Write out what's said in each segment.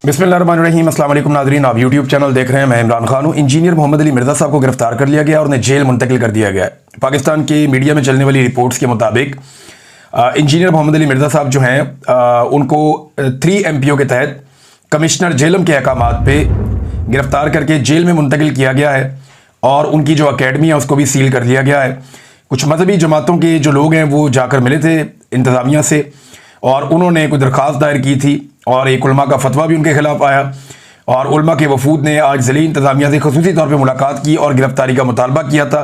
बिस्मिल्लाहिर्रहमानिर्रहीम। अस्सलाम वालेकुम नाज़रीन, आप यूट्यूब चैनल देख रहे हैं। मैं इमरान खान हूँ। इंजीनियर मोहम्मद अली मिर्ज़ा साहब को गिरफ्तार कर लिया गया और उन्हें जेल मुंतकिल कर दिया गया है। पाकिस्तान की मीडिया में चलने वाली रिपोर्ट्स के मुताबिक इंजीनियर मोहम्मद अली मिर्ज़ा साहब जो हैं उनको 3 MPO के तहत कमिश्नर जेलम के अहकामात पे गिरफ्तार करके जेल में मुंतकिल किया गया है और उनकी जो अकेडमी है उसको भी सील कर लिया गया है। कुछ मजहबी जमातों के जो लोग हैं वो जाकर मिले थे इंतज़ामिया से और उन्होंने कोई दरख्वास्त दायर की थी और एक उलमा का फतवा भी उनके खिलाफ आया और उलमा के वफूद ने आज ज़िली इंतज़ामिया से ख़ुसूसी तौर पे मुलाकात की और गिरफ्तारी का मुतालबा किया था,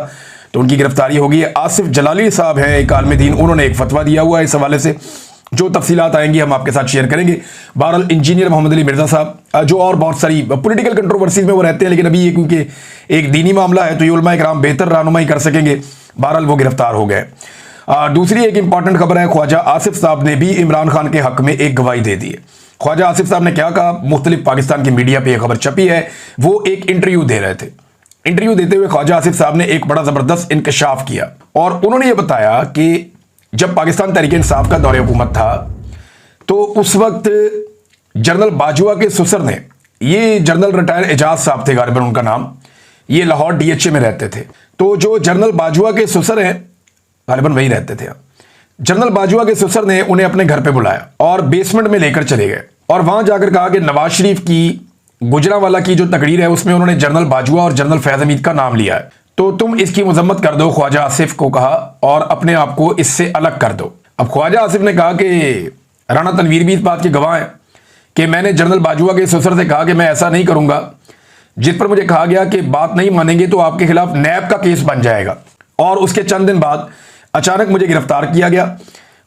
तो उनकी गिरफ्तारी होगी। आसिफ जलाली साहब हैं एक आलिम दीन, उन्होंने एक फतवा दिया हुआ है इस हवाले से। जो तफसीलात आएंगी हम आपके साथ शेयर करेंगे। बहरहाल इंजीनियर मोहम्मद अली मिर्ज़ा साहब जो और बहुत सारी पॉलिटिकल कंट्रोवर्सीज में वो रहते हैं, लेकिन अभी ये क्योंकि एक दीनी मामला है तो ये उलमा इकराम बेहतर रहनुमाई कर सकेंगे। बहरहाल वो गिरफ्तार हो गए। दूसरी एक इंपॉर्टेंट खबर है, ख्वाजा आसिफ साहब ने भी इमरान खान के हक में एक गवाही दे दी है। ख्वाजा आसिफ साहब ने क्या कहा, मुख्तलिफ पाकिस्तान की मीडिया पे यह खबर छपी है। वो एक इंटरव्यू दे रहे थे। इंटरव्यू देते हुए ख्वाजा आसिफ साहब ने एक बड़ा जबरदस्त इंकशाफ किया और उन्होंने ये बताया कि जब पाकिस्तान तहरीक इंसाफ का दौरे हुकूमत था तो उस वक्त जनरल बाजवा के ससुर ने, ये जनरल रिटायर एजाज साहब थे गालिबन उनका नाम, ये लाहौर DHA में रहते थे। तो जो जनरल बाजवा के ससुर हैं गालिबन वही रहते थे। जनरल बाजवा के ससुर ने उन्हें अपने घर पे बुलाया और बेसमेंट में लेकर चले गए और वहां जाकर कहा कि नवाज शरीफ की गुजरांवाला की जो तकरीर है उसमें उन्होंने जनरल बाजवा और जनरल फैज हमीद का नाम लिया है, तो तुम इसकी मजम्मत कर दो। ख्वाजा आसिफ को कहा और अपने आप को इससे अलग कर दो। अब ख्वाजा आसिफ ने कहा कि राणा तनवीर भी इस बात के गवाह हैं कि मैंने जनरल बाजवा के ससुर से कहा कि मैं ऐसा नहीं करूंगा, जिस पर मुझे कहा गया कि बात नहीं मानेंगे तो आपके खिलाफ नैब का केस बन जाएगा। और उसके चंद दिन बाद अचानक मुझे गिरफ्तार किया गया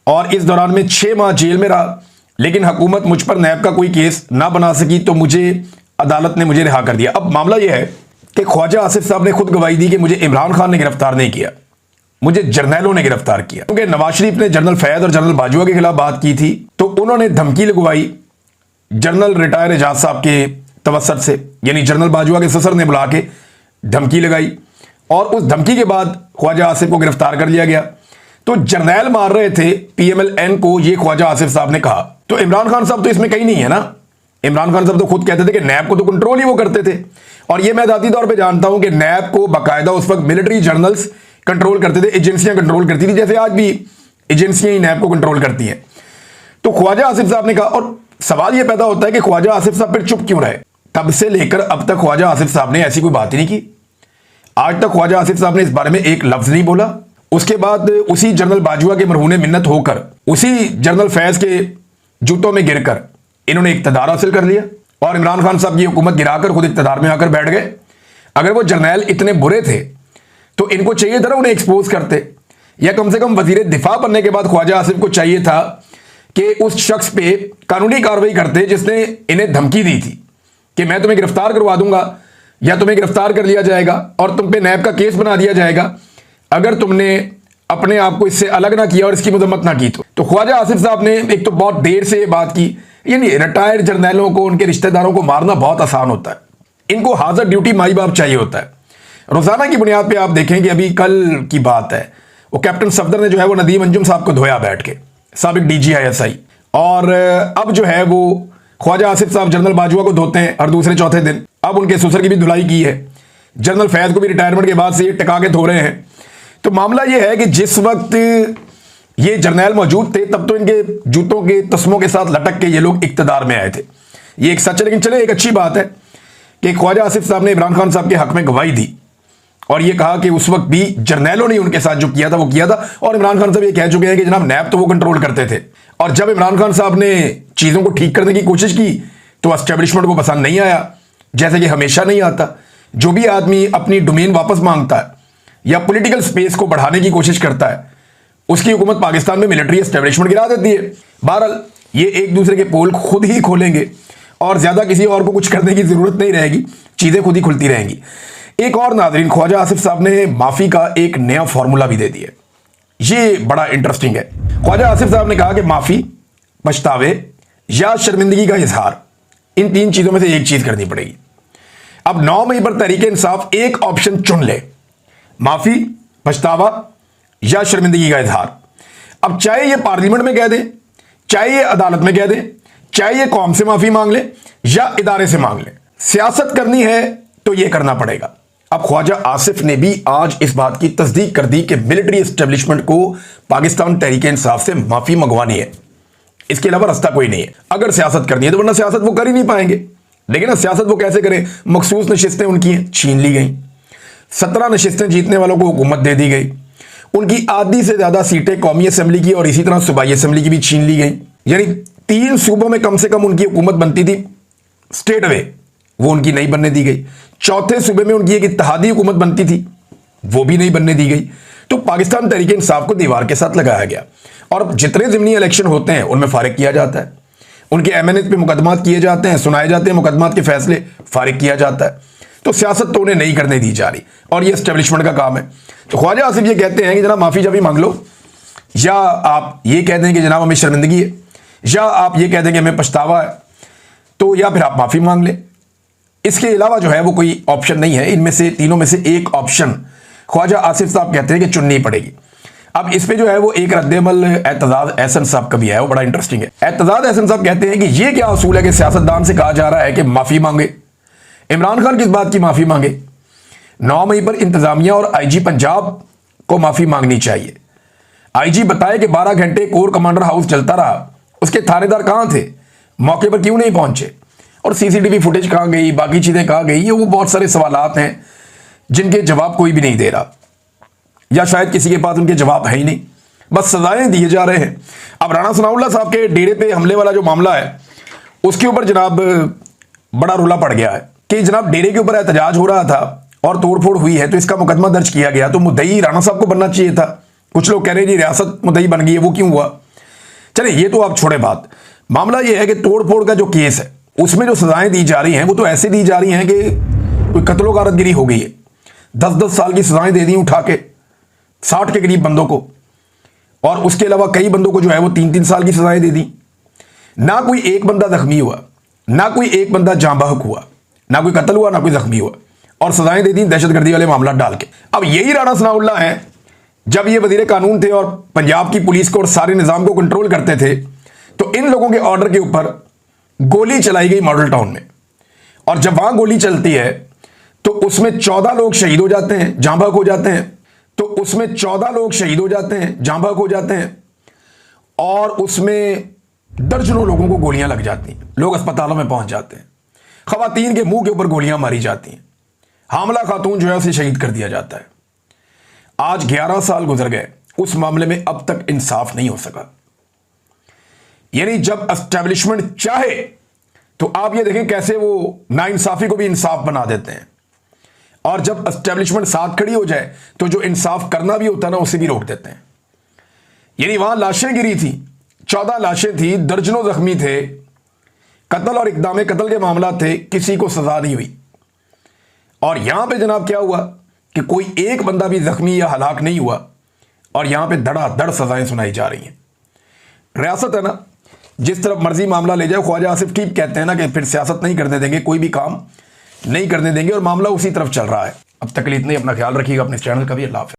और इस दौरान में 6 माह जेल में रहा, लेकिन हुकूमत मुझ पर नैब का कोई केस ना बना सकी तो मुझे अदालत ने मुझे रिहा कर दिया। अब मामला यह है कि ख्वाजा आसिफ साहब ने खुद गवाही दी कि मुझे इमरान खान ने गिरफ्तार नहीं किया, मुझे जर्नैलों ने गिरफ्तार किया। क्योंकि नवाज शरीफ ने जनरल फैज और जनरल बाजवा के खिलाफ बात की थी तो उन्होंने धमकी लगवाई जनरल रिटायर एजाज साहब के तवस्सुत से, यानी जनरल बाजवा के ससुर ने बुला के धमकी लगाई और उस धमकी के बाद ख्वाजा आसिफ को गिरफ्तार कर लिया गया। तो जर्नैल मार रहे थे PMLN को, ये ख्वाजा आसिफ साहब ने कहा। तो इमरान खान साहब तो इसमें कहीं नहीं है ना। इमरान खान साहब तो खुद कहते थे कि नैब को तो कंट्रोल ही वो करते थे और ये मैं ज़ाती तौर पे जानता हूं कि नैब को बाकायदा उस वक्त मिलिट्री जर्नल्स कंट्रोल करते थे, एजेंसियां कंट्रोल करती थी, जैसे आज भी एजेंसियां ही नैब को कंट्रोल करती हैं। तो ख्वाजा आसिफ साहब ने कहा और सवाल यह पैदा होता है कि ख्वाजा आसिफ साहब फिर चुप क्यों रहे। तब से लेकर अब तक ख्वाजा आसिफ साहब ने ऐसी कोई बात ही नहीं की। आज तक ख्वाजा आसिफ साहब ने इस बारे में एक लफ्ज नहीं बोला। उसके बाद उसी जनरल बाजवा के मरहूने मिन्नत होकर उसी जनरल फैज के जूतों में गिरकर इन्होंने इक्तदार हासिल कर लिया और इमरान खान साहब की हुकूमत गिराकर खुद इक्तदार में आकर बैठ गए। अगर वो जर्नैल इतने बुरे थे तो इनको चाहिए था ना उन्हें एक्सपोज करते, या कम से कम वजीर दिफा बनने के बाद ख्वाजा आसिफ को चाहिए था कि उस शख्स पे कानूनी कार्रवाई करते जिसने इन्हें धमकी दी थी कि मैं तुम्हें गिरफ्तार करवा दूंगा या तुम्हें गिरफ्तार कर लिया जाएगा और तुम पे नैब का केस बना दिया जाएगा अगर तुमने अपने आप को इससे अलग ना किया और इसकी मजम्मत ना की। तो ख्वाजा आसिफ साहब ने एक तो बहुत देर से बात की, यानी रिटायर्ड जर्नैलों को उनके रिश्तेदारों को मारना बहुत आसान होता है, इनको हाजिर ड्यूटी माई बाप चाहिए होता है। रोजाना की बुनियाद पे आप देखें कि अभी कल की बात है, वो कैप्टन सफदर ने जो है वो नदीम अंजुम साहब को धोया बैठ के, साबिक DG ISI, और अब जो है वो ख्वाजा आसिफ साहब जनरल बाजवा को धोते हैं हर दूसरे चौथे दिन। अब उनके ससुर की भी धुलाई की है, जनरल फैज को भी रिटायरमेंट के बाद से ये टिका के धो रहे हैं। तो मामला ये है कि जिस वक्त ये जर्नैल मौजूद थे तब तो इनके जूतों के तस्मों के साथ लटक के ये लोग इक्तदार में आए थे, ये एक सच है। लेकिन चले एक अच्छी बात है कि ख्वाजा आसिफ साहब ने इमरान खान साहब के हक में गवाही दी और ये कहा कि उस वक्त भी जर्नैलों ने उनके साथ जो किया था वो किया था और इमरान खान साहब ये कह चुके हैं कि जनाब नैब तो वो कंट्रोल करते थे और जब इमरान खान साहब ने चीज़ों को ठीक करने की कोशिश की तो एस्टेब्लिशमेंट को पसंद नहीं आया, जैसे कि हमेशा नहीं आता। जो भी आदमी अपनी डोमेन वापस मांगता है या पॉलिटिकल स्पेस को बढ़ाने की कोशिश करता है उसकी हुकूमत पाकिस्तान में मिलिट्री एस्टेब्लिशमेंट गिरा देती है। बहरहाल ये एक दूसरे के पोल खुद ही खोलेंगे और ज्यादा किसी और को कुछ करने की जरूरत नहीं रहेगी, चीजें खुद ही खुलती रहेंगी। एक और नाजरीन, ख्वाजा आसिफ साहब ने माफी का एक नया फॉर्मूला भी दे दिया, ये बड़ा इंटरेस्टिंग है। ख्वाजा आसिफ साहब ने कहा कि माफी, पछतावे या शर्मिंदगी का इजहार, इन 3 चीजों में से एक चीज करनी पड़ेगी। अब 9 मई पर तहरीक इंसाफ एक ऑप्शन चुन ले, माफी, पछतावा या शर्मिंदगी का इजहार। अब चाहे ये पार्लियामेंट में कह दें, चाहे ये अदालत में कह दें, चाहे ये कौम से माफी मांग ले या इदारे से मांग ले, सियासत करनी है तो ये करना पड़ेगा। अब ख्वाजा आसिफ ने भी आज इस बात की तस्दीक कर दी कि मिलिट्री एस्टेब्लिशमेंट को पाकिस्तान तहरीक-ए-इंसाफ से माफी मंगवानी है, इसके अलावा रास्ता कोई नहीं है। अगर सियासत करनी है तो वरना सियासत वो कर ही नहीं पाएंगे। लेकिन सियासत वो कैसे करें? मखसूस नशिस्तें उनकी हैं, छीन ली गई। 17 नशिस्तें जीतने वालों को हुकूमत दे दी गई। उनकी आधी से ज्यादा सीटें कौमी असेंबली की और इसी तरह सूबाई असेंबली की भी छीन ली गई। यानी 3 सूबों में कम से कम उनकी हुकूमत बनती थी स्टेट वे, वो उनकी नहीं बनने दी गई। चौथे सूबे में उनकी एक इत्तेहादी हुकूमत बनती थी, वो भी नहीं बनने दी गई। तो पाकिस्तान तहरीक इंसाफ को दीवार के साथ लगाया गया और जितने ज़िमनी इलेक्शन होते हैं उनमें फारिग किया जाता है। उनके एमएनएस पे मुकदमात किए जाते हैं, सुनाए जाते हैं, मुकदमात के फैसले फारिग किया जाता है। तो सियासत तो उन्हें नहीं करने दी जा रही और ये एस्टेब्लिशमेंट का काम है। तो ख्वाजा आसिफ ये कहते हैं कि जनाब माफ़ी जब मांग लो, या आप ये कह दें कि जनाब हमें शर्मिंदगी है, या आप ये कह दें कि हमें पछतावा है, तो या फिर आप माफ़ी मांग लें। इसके अलावा जो है वो कोई ऑप्शन नहीं है। इनमें से तीनों में से एक ऑप्शन ख्वाजा आसिफ साहब कहते हैं कि चुननी पड़ेगी। अब इस पे जो है वो एक रद्देमल एतजाज एहसन साहब का भी है, वो बड़ा इंटरेस्टिंग है। एतजाज एहसन साहब कहते हैं कि ये क्या असूल है कि सियासतदान से कहा जा रहा है कि माफ़ी मांगे। इमरान खान किस बात की माफ़ी मांगे? 9 मई पर इंतजामिया और आईजी पंजाब को माफ़ी मांगनी चाहिए। आईजी बताए कि 12 घंटे कोर कमांडर हाउस चलता रहा, उसके थानेदार कहाँ थे, मौके पर क्यों नहीं पहुंचे, और सीसीटीवी फुटेज कहाँ गई, बाकी चीज़ें कहाँ गई। ये वो बहुत सारे सवालात हैं जिनके जवाब कोई भी नहीं दे रहा, या शायद किसी के पास उनके जवाब है ही नहीं, बस सजाएं दिए जा रहे हैं। अब राणा सनाउल्लाह साहब के डेरे पे हमले वाला जो मामला है उसके ऊपर जनाब बड़ा रुला पड़ गया है कि जनाब डेरे के ऊपर एहतजाज हो रहा था और तोड़फोड़ हुई है तो इसका मुकदमा दर्ज किया गया, तो मुद्दई राणा साहब को बनना चाहिए था। कुछ लोग कह रहे हैं जी रियासत मुद्दई बन गई है, वो क्यों हुआ? चले ये तो आप छोड़े बात। मामला ये है कि तोड़फोड़ का जो केस है उसमें जो सजाएं दी जा रही हैं वो तो ऐसे दी जा रही हैं कि कोई कत्लो गारतगिरी हो गई है। 10-10 साल की सजाएं दे दी उठा के 60 के करीब बंदों को, और उसके अलावा कई बंदों को जो है वो 3-3 साल की सजाएं दे दी। ना कोई एक बंदा जख्मी हुआ, ना कोई एक बंदा जाँ बहक हुआ, ना कोई कत्ल हुआ, ना कोई जख्मी हुआ, और सजाएं दे दी दहशतगर्दी वाले मामला डाल के। अब यही राणा सनाउल्लाह हैं, जब ये वजीर कानून थे और पंजाब की पुलिस को और सारे निज़ाम को कंट्रोल करते थे, तो इन लोगों के ऑर्डर के ऊपर गोली चलाई गई मॉडल टाउन में, और जब वहां गोली चलती है तो उसमें 14 लोग शहीद हो जाते हैं, जाँ बहक हो जाते हैं। तो उसमें 14 लोग शहीद हो जाते हैं, जाँ बहक हो जाते हैं, और उसमें दर्जनों लोगों को गोलियां लग जाती हैं, लोग अस्पतालों में पहुंच जाते हैं, खवातीन के मुंह के ऊपर गोलियां मारी जाती हैं, हामला खातून जो है उसे शहीद कर दिया जाता है। आज 11 साल गुजर गए, उस मामले में अब तक इंसाफ नहीं हो सका। यानी जब एस्टेब्लिशमेंट चाहे तो आप ये देखें कैसे वो नाइंसाफी को भी इंसाफ बना देते हैं, और जब एस्टेब्लिशमेंट साथ खड़ी हो जाए तो जो इंसाफ करना भी होता है ना उसे भी रोक देते हैं। यानी वहां लाशें गिरी थी, 14 लाशें थी, दर्जनों जख्मी थे, कत्ल और इक़दाम कत्ल के मामला थे, किसी को सजा नहीं हुई। और यहां पे जनाब क्या हुआ कि कोई एक बंदा भी जख्मी या हलाक नहीं हुआ, और यहां पे धड़ाधड़ सजाएं सुनाई जा रही हैं। रियासत है ना, जिस तरफ मर्जी मामला ले जाए। ख्वाजा आसिफ ठीक कहते हैं ना कि फिर सियासत नहीं करने देंगे, कोई भी काम नहीं करने देंगे, और मामला उसी तरफ चल रहा है। अब तक के लिए इतना ही। अपना ख्याल रखिएगा, अपने चैनल का भी। अल्लाह हाफ़िज़।